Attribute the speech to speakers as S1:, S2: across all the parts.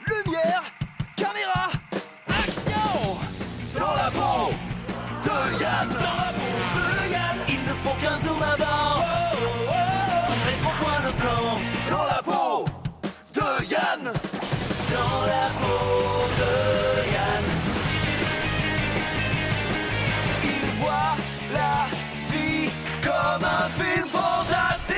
S1: Lumière, caméra, action! Dans la peau de Yann, il ne faut qu'un zoom avant. Mettre au point le plan. Dans la peau de Yann, dans la peau de Yann. Il voit la vie comme un film fantastique.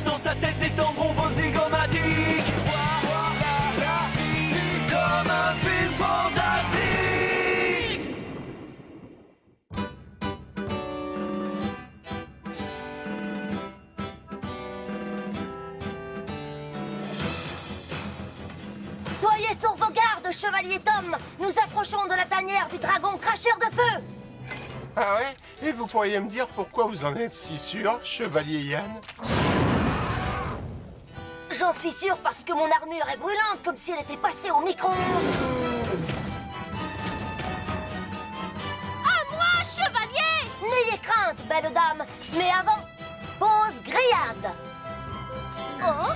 S1: Dans sa tête détendront vos zygomatiques. Voir la vie comme un film fantastique.
S2: Soyez sur vos gardes, chevalier Tom. Nous approchons de la tanière du dragon cracheur de feu.
S3: Ah ouais? Et vous pourriez me dire pourquoi vous en êtes si sûr, chevalier Yann?
S2: J'en suis sûre parce que mon armure est brûlante, comme si elle était passée au micro-ondes. À moi, chevalier! N'ayez crainte, belle dame. Mais avant, pose grillade. Oh?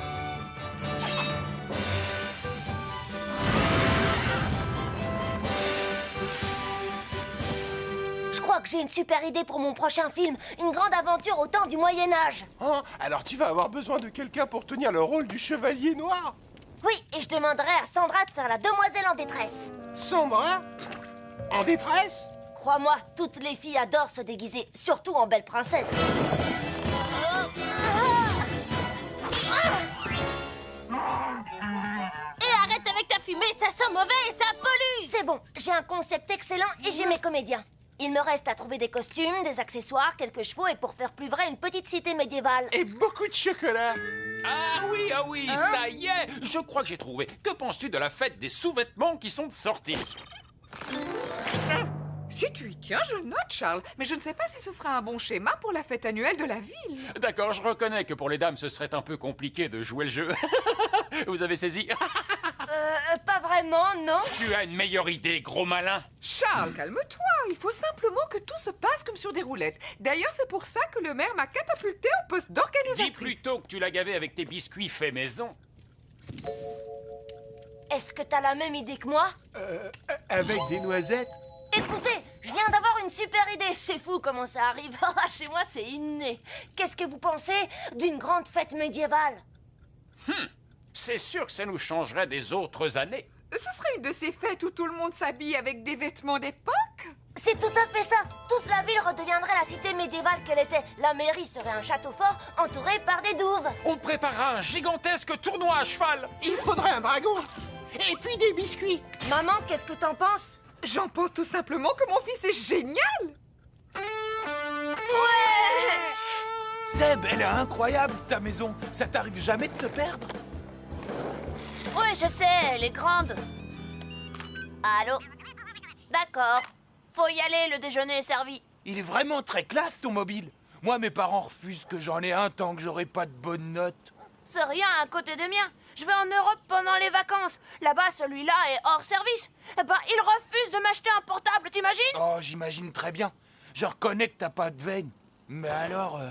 S2: Je crois que j'ai une super idée pour mon prochain film. Une grande aventure au temps du Moyen-Âge.
S3: Oh, alors tu vas avoir besoin de quelqu'un pour tenir le rôle du chevalier noir?
S2: Oui, et je demanderai à Sandra de faire la demoiselle en détresse.
S3: Sandra? En détresse?
S2: Crois-moi, toutes les filles adorent se déguiser, surtout en belle princesse.
S4: Et arrête avec ta fumée, ça sent mauvais et ça pollue!
S2: C'est bon, j'ai un concept excellent et j'ai mes comédiens. Il me reste à trouver des costumes, des accessoires, quelques chevaux et pour faire plus vrai, une petite cité médiévale.
S3: Et beaucoup de chocolat.
S5: Ah oui, ça y est! Je crois que j'ai trouvé. Que penses-tu de la fête des sous-vêtements qui sont de sortie?
S6: Si tu y tiens, je le note, Charles. Mais je ne sais pas si ce sera un bon schéma pour la fête annuelle de la ville.
S5: D'accord, je reconnais que pour les dames, ce serait un peu compliqué de jouer le jeu. Vous avez saisi?
S2: Pas vraiment, non.
S5: Tu as une meilleure idée, gros malin.
S6: Charles, calme-toi. Il faut simplement que tout se passe comme sur des roulettes. D'ailleurs, c'est pour ça que le maire m'a catapulté au poste d'organisatrice.
S5: Dis plutôt que tu l'as gavé avec tes biscuits faits maison.
S2: Est-ce que t'as la même idée que moi?
S3: Avec des noisettes?
S2: Écoutez, je viens d'avoir une super idée. C'est fou comment ça arrive. Chez moi, c'est inné. Qu'est-ce que vous pensez d'une grande fête médiévale?
S5: C'est sûr que ça nous changerait des autres années.
S6: Ce serait une de ces fêtes où tout le monde s'habille avec des vêtements d'époque?
S2: C'est tout à fait ça. Toute la ville redeviendrait la cité médiévale qu'elle était. La mairie serait un château fort entouré par des douves.
S5: On préparera un gigantesque tournoi à cheval.
S3: Il faudrait un dragon. Et puis des biscuits.
S2: Maman, qu'est-ce que t'en penses?
S6: J'en pense tout simplement que mon fils est génial.
S1: Seb, elle est incroyable, ta maison. Ça t'arrive jamais de te perdre?
S4: Ouais, je sais, elle est grande. Allô? D'accord. Faut y aller, le déjeuner est servi.
S1: Il est vraiment très classe, ton mobile. Moi, mes parents refusent que j'en ai un tant que j'aurai pas de bonnes notes.
S4: C'est rien à côté des miens. Je vais en Europe pendant les vacances. Là-bas, celui-là est hors service. Eh ben, il refuse de m'acheter un portable, t'imagines?
S1: Oh, j'imagine très bien. Je reconnais que t'as pas de veine. Mais alors,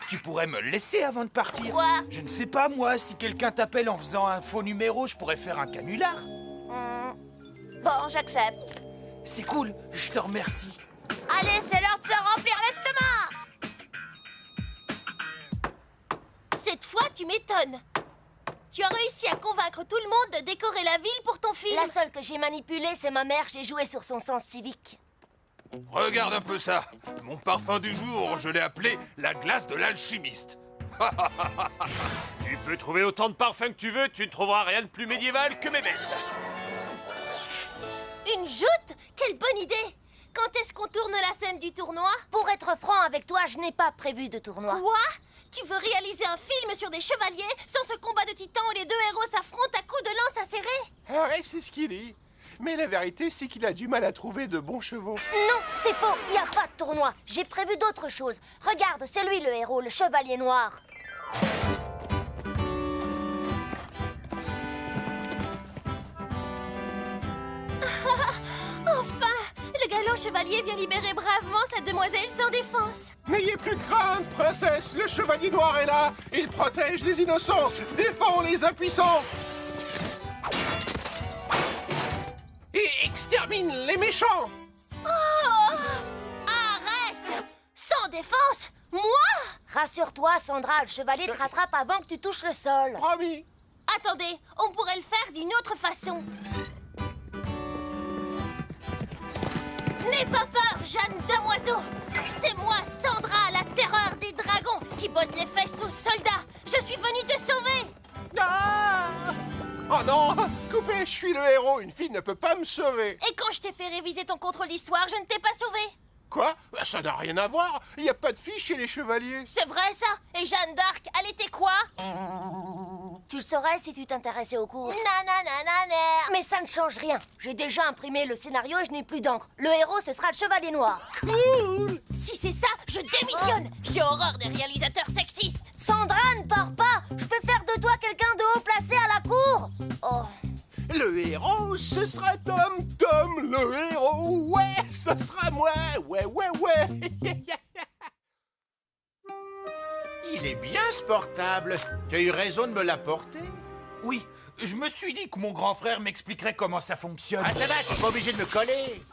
S1: tu pourrais me le laisser avant de partir?
S4: Quoi?
S1: Je ne sais pas, moi, si quelqu'un t'appelle en faisant un faux numéro, je pourrais faire un canular.
S4: Bon, j'accepte.
S1: C'est cool, je te remercie.
S4: Allez, c'est l'heure de se remplir l'estomac! Cette fois, tu m'étonnes. Tu as réussi à convaincre tout le monde de décorer la ville pour ton film.
S2: La seule que j'ai manipulée, c'est ma mère. J'ai joué sur son sens civique.
S7: Regarde un peu ça. Mon parfum du jour, je l'ai appelé la glace de l'alchimiste.
S5: Tu peux trouver autant de parfums que tu veux, tu ne trouveras rien de plus médiéval que mes bêtes.
S4: Une joute? Quelle bonne idée! Quand est-ce qu'on tourne la scène du tournoi?
S2: Pour être franc avec toi, je n'ai pas prévu de tournoi.
S4: Quoi? Tu veux réaliser un film sur des chevaliers sans ce combat de titans où les deux héros s'affrontent à coups de lance acérée?
S3: Ah ouais, c'est ce qu'il dit. Mais la vérité, c'est qu'il a du mal à trouver de bons chevaux.
S2: Non, c'est faux, il n'y a pas de tournoi. J'ai prévu d'autres choses. Regarde, c'est lui le héros, le chevalier noir.
S4: Enfin! Le galant chevalier vient libérer bravement sa demoiselle sans défense.
S3: N'ayez plus de crainte, princesse. Le chevalier noir est là. Il protège les innocents, défend les impuissants. Et extermine les méchants.
S4: Oh! Arrête! Sans défense? Moi?
S2: Rassure-toi, Sandra, le chevalier te rattrape avant que tu touches le sol.
S3: Promis.
S4: Attendez, on pourrait le faire d'une autre façon. N'aie pas peur, jeune damoiseau. C'est moi, Sandra, la terreur des dragons, qui botte les fesses aux soldats. Je suis venue te sauver.
S3: Ah! Oh non, coupez, je suis le héros. Une fille ne peut pas me sauver.
S4: Et quand je t'ai fait réviser ton contrôle d'histoire, je ne t'ai pas sauvé.
S3: Quoi? Ça n'a rien à voir. Il n'y a pas de filles chez les chevaliers.
S4: C'est vrai ça? Et Jeanne d'Arc, elle était quoi?
S2: Tu le saurais si tu t'intéressais au cours.
S4: Nananana.
S2: Mais ça ne change rien. J'ai déjà imprimé le scénario et je n'ai plus d'encre. Le héros, ce sera le chevalier noir.
S3: Cool.
S4: Si c'est ça, je démissionne. J'ai horreur des réalisateurs sexistes.
S2: Sandra, ne pars pas. Je peux faire de toi quelqu'un de haut placé à la cour. Oh.
S3: Le héros, ce sera Tom. Tom, le héros. Ouais, ce sera moi. Ouais.
S8: Il est bien ce portable. Tu as eu raison de me l'apporter.
S9: Oui, je me suis dit que mon grand frère m'expliquerait comment ça fonctionne.
S8: Ah, ça va, t'es pas obligé de me coller.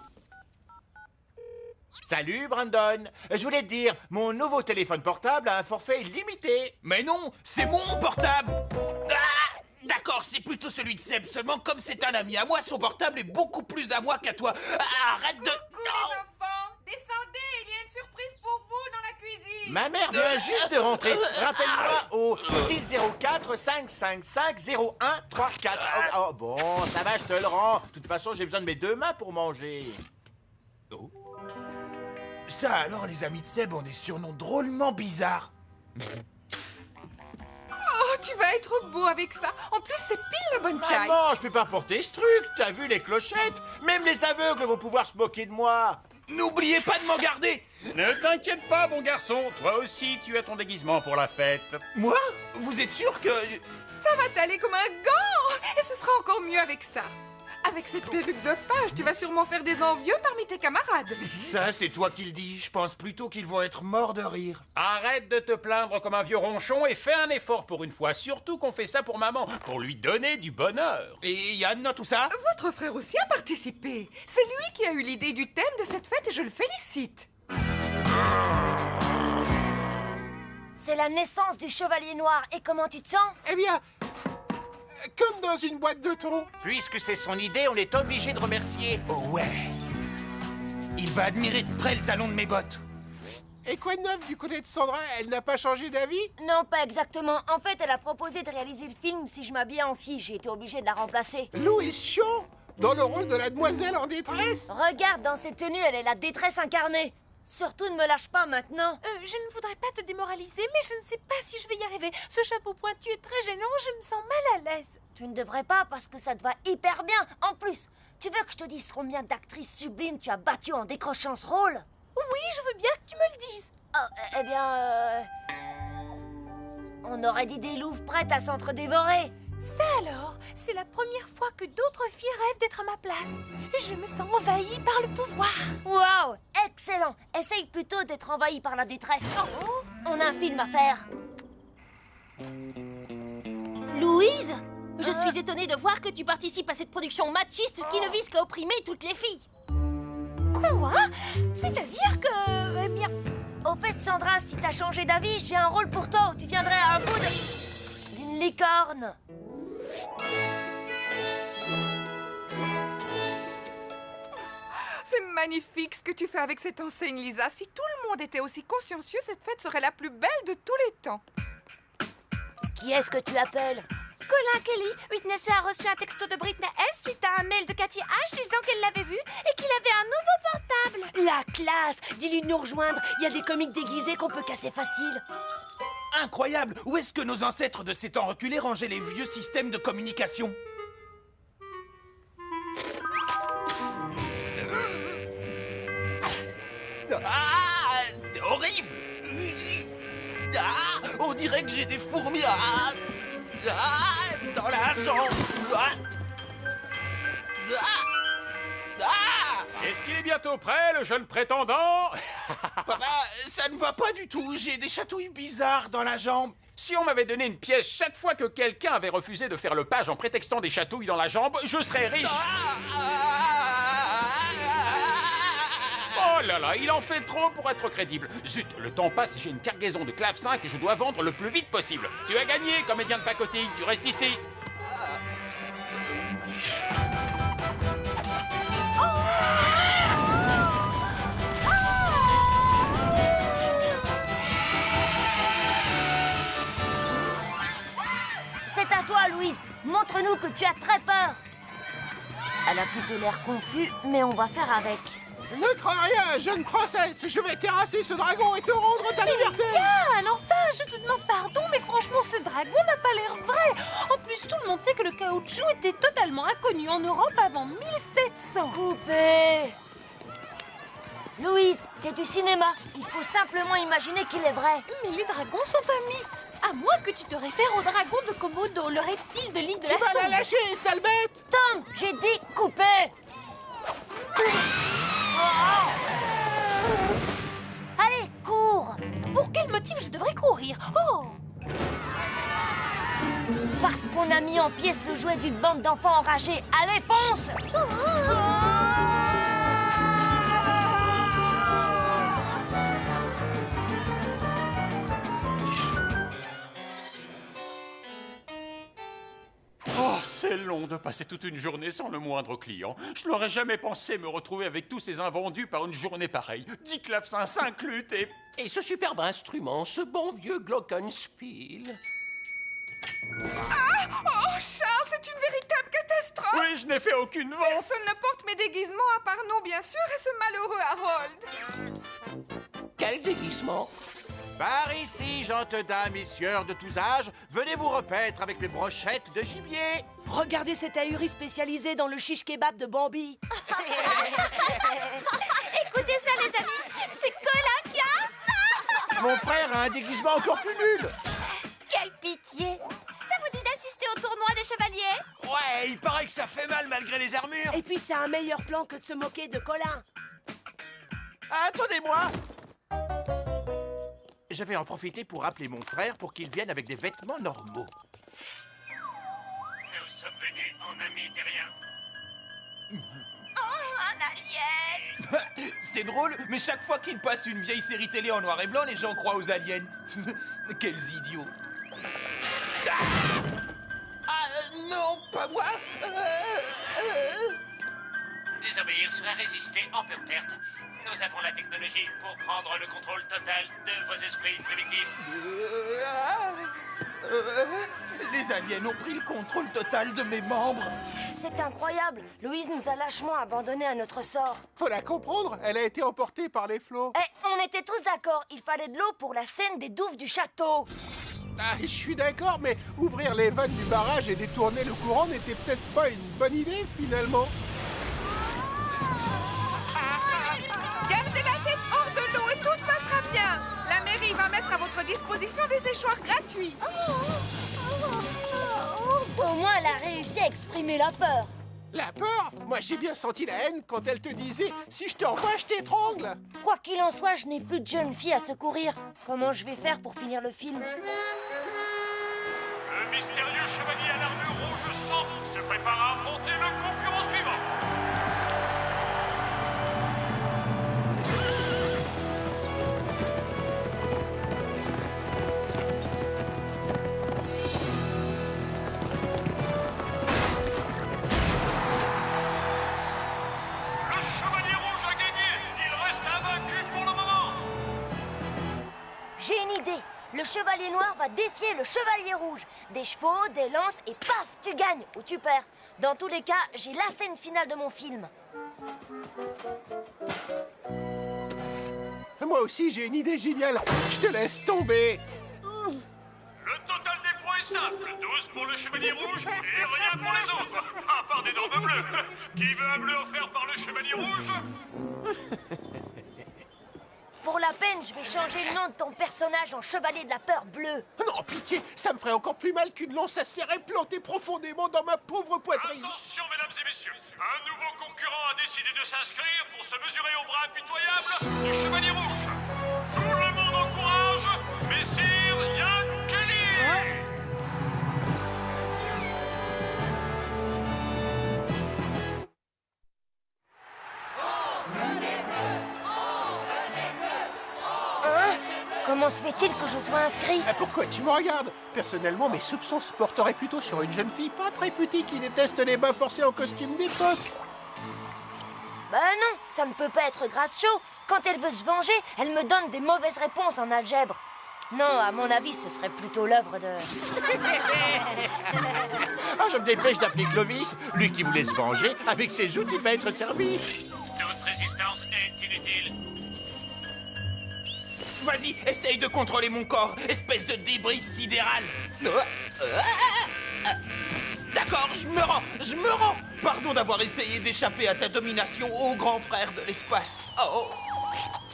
S8: Salut, Brandon. Je voulais te dire, mon nouveau téléphone portable a un forfait illimité.
S9: Mais non, c'est mon portable. Ah, d'accord, c'est plutôt celui de Seb. Seulement, comme c'est un ami à moi, son portable est beaucoup plus à moi qu'à toi. Ah, arrête de...
S6: Coucou les enfants, descendez, il y a une surprise pour vous dans la cuisine.
S8: Ma mère vient juste de rentrer. Rappelle-moi au 604-555-0134. Oh, bon, ça va, je te le rends. De toute façon, j'ai besoin de mes deux mains pour manger.
S9: Oh. Ça alors, les amis de Seb ont des surnoms drôlement bizarres.
S6: Oh, tu vas être beau avec ça. En plus, c'est pile la bonne taille.
S8: Maman, je peux pas porter ce truc. T'as vu les clochettes? Même les aveugles vont pouvoir se moquer de moi.
S9: N'oubliez pas de m'en garder.
S5: Ne t'inquiète pas, mon garçon. Toi aussi, tu as ton déguisement pour la fête.
S9: Moi? Vous êtes sûr que...
S6: Ça va t'aller comme un gant. Et ce sera encore mieux avec ça. Avec cette perruque de page, tu vas sûrement faire des envieux parmi tes camarades.
S9: Ça, c'est toi qui le dis. Je pense plutôt qu'ils vont être morts de rire.
S5: Arrête de te plaindre comme un vieux ronchon et fais un effort pour une fois. Surtout qu'on fait ça pour maman, pour lui donner du bonheur.
S9: Et Yann, tout ça?
S6: Votre frère aussi a participé. C'est lui qui a eu l'idée du thème de cette fête et je le félicite.
S2: C'est la naissance du chevalier noir. Et comment tu te sens?
S3: Eh bien, comme dans une boîte de thon.
S8: Puisque c'est son idée, on est obligé de remercier.
S9: Oh ouais. Il va admirer de près le talon de mes bottes.
S3: Et quoi de neuf du côté de Sandra? Elle n'a pas changé d'avis?
S2: Non, pas exactement. En fait, elle a proposé de réaliser le film si je m'habillais en fille. J'ai été obligée de la remplacer.
S3: Louise Chion, dans le rôle de la demoiselle en détresse?
S2: Regarde, dans cette tenue, elle est la détresse incarnée. Surtout, ne me lâche pas maintenant.
S10: Je ne voudrais pas te démoraliser, mais je ne sais pas si je vais y arriver. Ce chapeau pointu est très gênant, je me sens mal à l'aise.
S2: Tu ne devrais pas parce que ça te va hyper bien. En plus, tu veux que je te dise combien d'actrices sublimes tu as battues en décrochant ce rôle?
S10: Oui, je veux bien que tu me le dises.
S2: Oh, eh bien, on aurait dit des louves prêtes à s'entre-dévorer.
S10: Ça alors, c'est la première fois que d'autres filles rêvent d'être à ma place. Je me sens envahie par le pouvoir.
S2: Waouh, excellent. Essaye plutôt d'être envahie par la détresse. Oh, on a un film à faire.
S4: Louise? Je suis étonnée de voir que tu participes à cette production machiste qui ne vise qu'à opprimer toutes les filles.
S10: Quoi? C'est-à-dire que... Eh bien...
S2: Au fait, Sandra, si t'as changé d'avis, j'ai un rôle pour toi où tu viendrais à un bout d'une licorne.
S6: C'est magnifique ce que tu fais avec cette enseigne, Lisa. Si tout le monde était aussi consciencieux, cette fête serait la plus belle de tous les temps.
S2: Qui est-ce que tu appelles?
S10: Colin Kelly, Whitney C a reçu un texto de Britney S suite à un mail de Cathy H disant qu'elle l'avait vu et qu'il avait un nouveau portable.
S2: La classe! Dis-lui de nous rejoindre. Il y a des comiques déguisés qu'on peut casser facile.
S9: Incroyable! Où est-ce que nos ancêtres de ces temps reculés rangeaient les vieux systèmes de communication? Ah! C'est horrible! Ah! On dirait que j'ai des fourmis dans la jambe!
S5: Est-ce qu'il est bientôt prêt, le jeune prétendant?
S9: Papa, ça ne va pas du tout. J'ai des chatouilles bizarres dans la jambe.
S5: Si on m'avait donné une pièce chaque fois que quelqu'un avait refusé de faire le page en prétextant des chatouilles dans la jambe, je serais riche. Oh là là, il en fait trop pour être crédible. Zut, le temps passe et j'ai une cargaison de clavecins que je dois vendre le plus vite possible. Tu as gagné, comédien de pacotille, tu restes ici.
S2: C'est à toi, Louise. Montre-nous que tu as très peur. Elle a plutôt l'air confus, mais on va faire avec.
S3: Ne crains rien, jeune princesse. Je vais terrasser ce dragon et te rendre ta liberté.
S10: Yann, enfin, je te demande pardon, mais franchement, ce dragon n'a pas l'air vrai. En plus, tout le monde sait que le caoutchouc était totalement inconnu en Europe avant 1700.
S2: Coupé. Louise, c'est du cinéma. Il faut simplement imaginer qu'il est vrai.
S10: Mais les dragons sont un mythe. À moins que tu te réfères au dragon de Komodo, le reptile de l'île de la
S3: Tu vas la
S10: Sonde.
S3: lâcher, sale bête.
S2: Tom, j'ai dit couper. Allez, cours.
S10: Pour quel motif je devrais courir? Oh!
S2: Parce qu'on a mis en pièces le jouet d'une bande d'enfants enragés. Allez, fonce.
S5: Oh, c'est long de passer toute une journée sans le moindre client. Je n'aurais jamais pensé me retrouver avec tous ces invendus par une journée pareille. 10 clavecins, 5 luttes
S11: Et ce superbe instrument, ce bon vieux glockenspiel.
S6: Ah! Oh, Charles, c'est une véritable catastrophe!
S5: Oui, je n'ai fait aucune vente.
S6: Personne ne porte mes déguisements à part nous, bien sûr, et ce malheureux Harold.
S11: Quel déguisement?
S8: Par ici, gentes dames et sieurs de tous âges, venez vous repaître avec mes brochettes de gibier.
S12: Regardez cet ahuri spécialisé dans le shish kebab de Bambi.
S10: Écoutez ça, les amis, c'est Colin qui a...
S8: Mon frère a un déguisement encore plus nul.
S10: Quelle pitié! Ça vous dit d'assister au tournoi des chevaliers?
S9: Ouais, il paraît que ça fait mal malgré les armures.
S12: Et puis c'est un meilleur plan que de se moquer de Colin.
S8: Attendez-moi. Je vais en profiter pour appeler mon frère pour qu'il vienne avec des vêtements normaux.
S5: Nous sommes venus en amis terriens.
S10: Oh, un alien!
S9: C'est drôle, mais chaque fois qu'il passe une vieille série télé en noir et blanc, les gens croient aux aliens. Quels idiots. Non, pas moi.
S13: Désobéir serait résister en pure perte. Nous avons la technologie pour prendre le contrôle total de vos esprits primitifs.
S9: Les aliens ont pris le contrôle total de mes membres.
S2: C'est incroyable. Louise nous a lâchement abandonnés à notre sort.
S3: Faut la comprendre, elle a été emportée par les flots.
S2: Eh, on était tous d'accord. Il fallait de l'eau pour la scène des douves du château.
S3: Ah, je suis d'accord, mais ouvrir les vannes du barrage et détourner le courant n'était peut-être pas une bonne idée, finalement.
S6: Gardez la tête hors de l'eau et tout se passera bien. La mairie va mettre à votre disposition des séchoirs gratuits.
S2: Au moins, elle a réussi à exprimer la peur.
S3: La peur? Moi, j'ai bien senti la haine quand elle te disait « Si je te revois, je t'étrangle !»
S2: Quoi qu'il en soit, je n'ai plus de jeune fille à secourir. Comment je vais faire pour finir le film?
S13: Le mystérieux chevalier à l'armure rouge sang se prépare à affronter le concurrent suivant. Le chevalier rouge a gagné. Il reste invaincu pour le moment.
S2: J'ai une idée. Le chevalier noir va défier le chevalier rouge. Des chevaux, des lances et paf, tu gagnes ou tu perds. Dans tous les cas, j'ai la scène finale de mon film.
S3: Moi aussi, j'ai une idée géniale. Je te laisse tomber.
S5: Le total des points est simple. 12 pour le chevalier rouge et rien pour les autres. À part d'énormes bleus. Qui veut un bleu offert par le chevalier rouge?
S2: Pour la peine, je vais changer le nom de ton personnage en chevalier de la peur bleu.
S3: Non, pitié, ça me ferait encore plus mal qu'une lance acérée plantée profondément dans ma pauvre poitrine.
S5: Attention, mesdames et messieurs. Un nouveau concurrent a décidé de s'inscrire pour se mesurer au bras impitoyable du chevalier rouge. Tout le monde encourage Messire Ian Kelly.
S2: Hein? Comment se fait-il que je sois inscrit?
S3: Pourquoi tu me regardes? Personnellement, mes soupçons se porteraient plutôt sur une jeune fille pas très futile qui déteste les bains forcés en costume d'époque.
S2: Ben non, ça ne peut pas être Grace Shaw. Quand elle veut se venger, elle me donne des mauvaises réponses en algèbre. Non, à mon avis, ce serait plutôt l'œuvre de...
S14: Ah, je me dépêche d'appeler Clovis. Lui qui voulait se venger, avec ses joutes, il va être servi.
S13: Toute résistance est inutile.
S9: Vas-y, essaye de contrôler mon corps, espèce de débris sidéral. D'accord, je me rends. Pardon d'avoir essayé d'échapper à ta domination, ô grand frère de l'espace. Oh.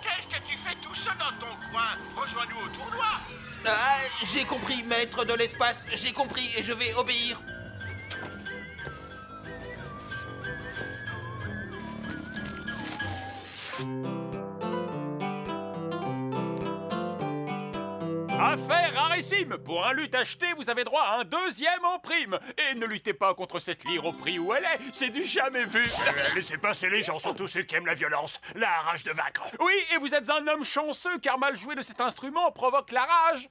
S8: Qu'est-ce que tu fais tout seul dans ton coin? Rejoins-nous au tournoi.
S9: Ah, j'ai compris, maître de l'espace, j'ai compris et je vais obéir.
S5: Affaire rarissime. Pour un luth acheté, vous avez droit à un deuxième en prime. Et ne luttez pas contre cette lyre au prix où elle est. C'est du jamais vu.
S14: Laissez passer les gens, surtout ceux qui aiment la violence, la rage de vaincre.
S5: Oui, et vous êtes un homme chanceux car mal jouer de cet instrument provoque la rage.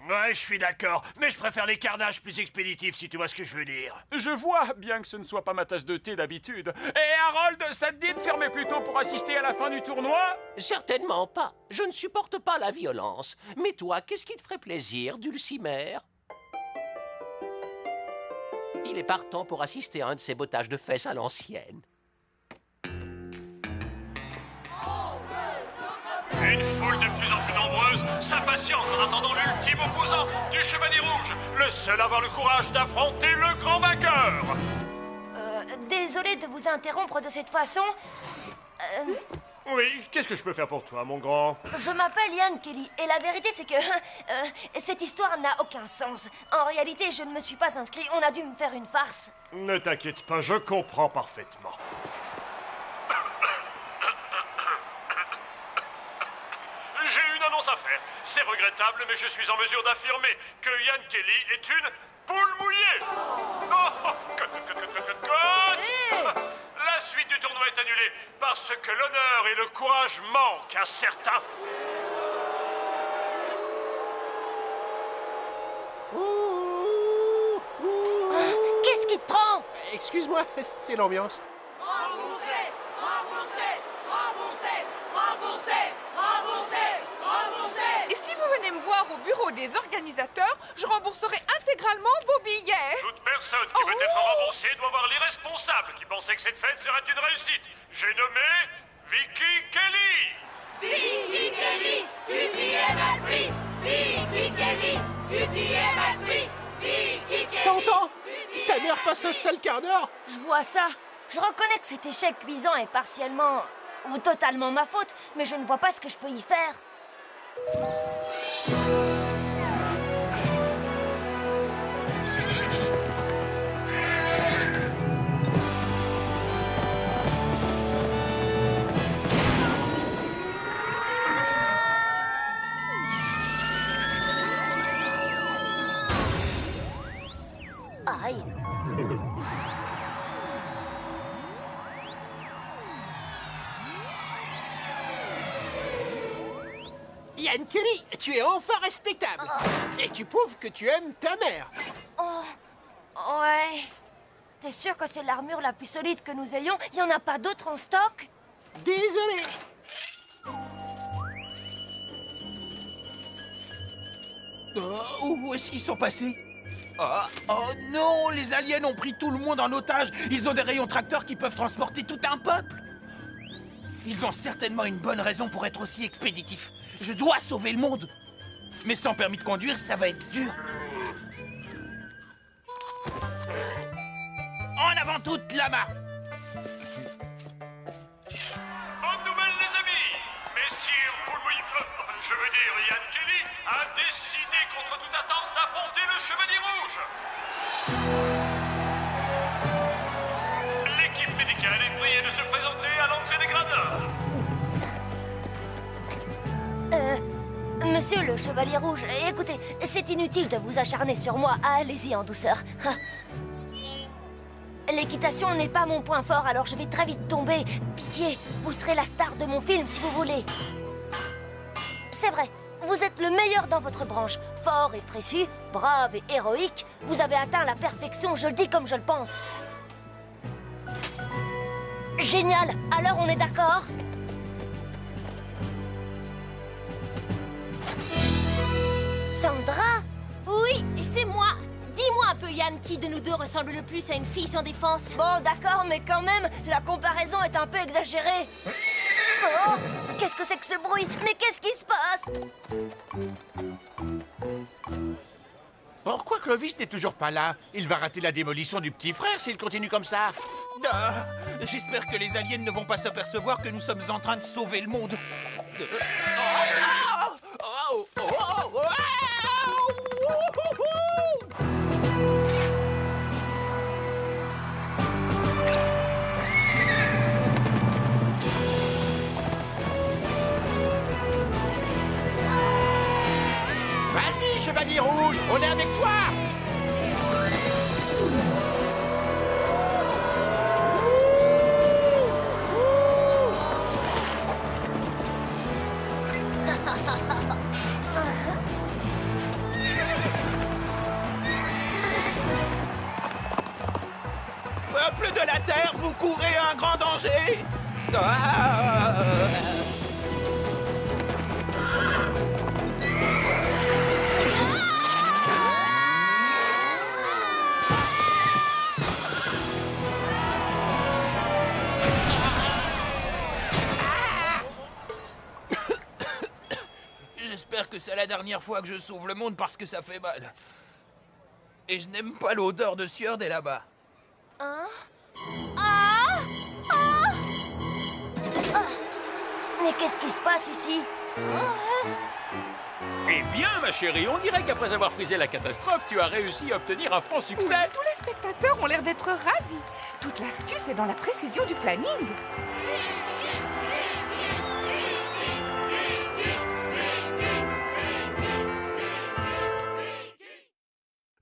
S14: Ouais, je suis d'accord, mais je préfère les carnages plus expéditifs, si tu vois ce que je veux dire.
S5: Je vois, bien que ce ne soit pas ma tasse de thé d'habitude. Et Harold, ça te dit de fermer plus tôt pour assister à la fin du tournoi?
S11: Certainement pas. Je ne supporte pas la violence. Mais toi, qu'est-ce qui te ferait plaisir, Dulcimer? Il est partant pour assister à un de ces bottages de fesses à l'ancienne.
S5: Une foule de plus en plus nombreuse s'impatiente en attendant l'ultime opposant du Chevalier Rouge, le seul à avoir le courage d'affronter le grand vainqueur.
S2: Désolée de vous interrompre de cette façon.
S14: Oui, qu'est-ce que je peux faire pour toi, mon grand?
S2: Je m'appelle Ian Kelly, et la vérité c'est que cette histoire n'a aucun sens. En réalité, je ne me suis pas inscrit, on a dû me faire une farce.
S14: Ne t'inquiète pas, je comprends parfaitement.
S5: J'ai une annonce à faire. C'est regrettable, mais je suis en mesure d'affirmer que Ian Kelly est une poule mouillée. Oh, la suite du tournoi est annulée parce que l'honneur et le courage manquent à certains.
S2: Qu'est-ce qui te prend?
S3: Excuse-moi, c'est l'ambiance.
S1: Remboursé, remboursé, remboursé, remboursé, remboursé, remboursé.
S6: Et si vous venez me voir au bureau des organisateurs, je rembourserai intégralement vos billets.
S5: Toute personne qui veut être remboursée doit voir l'irresponsable qui pensait que cette fête serait une réussite. J'ai nommé Vicky Kelly.
S1: Vicky Kelly, tu t'y es mal pris. Vicky Kelly, tu t'y es mal pris. Vicky Kelly.
S3: T'entends? Ta mère passe un sale quart d'heure.
S2: Je vois ça. Je reconnais que cet échec cuisant est partiellement ou totalement ma faute, mais je ne vois pas ce que je peux y faire. Aïe.
S3: Ian Kelly, tu es enfin respectable. Et tu prouves que tu aimes ta mère.
S2: Oh, ouais. T'es sûr que c'est l'armure la plus solide que nous ayons? Il n'y en a pas d'autre en stock?
S3: Désolé.
S9: Où est-ce qu'ils sont passés? Oh non, les aliens ont pris tout le monde en otage. Ils ont des rayons tracteurs qui peuvent transporter tout un peuple. Ils ont certainement une bonne raison pour être aussi expéditifs. Je dois sauver le monde. Mais sans permis de conduire, ça va être dur. En avant toute la marque.
S5: Bonne nouvelle, les amis! Messire Poulmouille, enfin, je veux dire, Ian Kelly a décidé contre toute attente d'affronter le Chevalier Rouge! L'équipe médicale est priée de se présenter à l'entrée des gradins.
S2: Monsieur le Chevalier Rouge, écoutez, c'est inutile de vous acharner sur moi. Allez-y en douceur. L'équitation n'est pas mon point fort, alors je vais très vite tomber. Pitié, vous serez la star de mon film si vous voulez. C'est vrai, vous êtes le meilleur dans votre branche. Fort et précis, brave et héroïque. Vous avez atteint la perfection, je le dis comme je le pense. Génial, alors on est d'accord? Sandra?
S4: Oui, c'est moi. Dis-moi un peu, Yann, qui de nous deux ressemble le plus à une fille sans défense?
S2: Bon, d'accord, mais quand même, la comparaison est un peu exagérée. Oh, qu'est-ce que c'est que ce bruit? Mais qu'est-ce qui se passe?
S8: Pourquoi Clovis n'est toujours pas là? Il va rater la démolition du petit frère s'il continue comme ça.
S9: J'espère que les aliens ne vont pas s'apercevoir que nous sommes en train de sauver le monde.
S8: Vas-y, Chevalier Rouge, on est avec toi.
S9: Peuple de la Terre, vous courez un grand danger. J'espère que c'est la dernière fois que je sauve le monde parce que ça fait mal. Et je n'aime pas l'odeur de sueur des là-bas.
S2: Mais qu'est-ce qui se passe ici?
S15: Eh bien, ma chérie, on dirait qu'après avoir frisé la catastrophe, tu as réussi à obtenir un franc succès.
S6: Oui, tous les spectateurs ont l'air d'être ravis. Toute l'astuce est dans la précision du planning.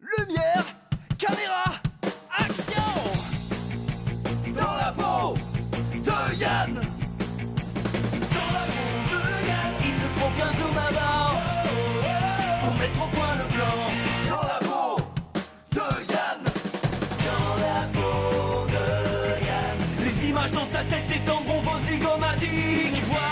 S1: Lumière, caméra, action! Dans la peau de Yann! Dans la peau de Yann! Il ne faut qu'un zoom avant pour mettre au point le plan. Dans la peau de Yann! Dans la peau de Yann! Les images dans sa tête détendront vos zygomatiques. Voilà.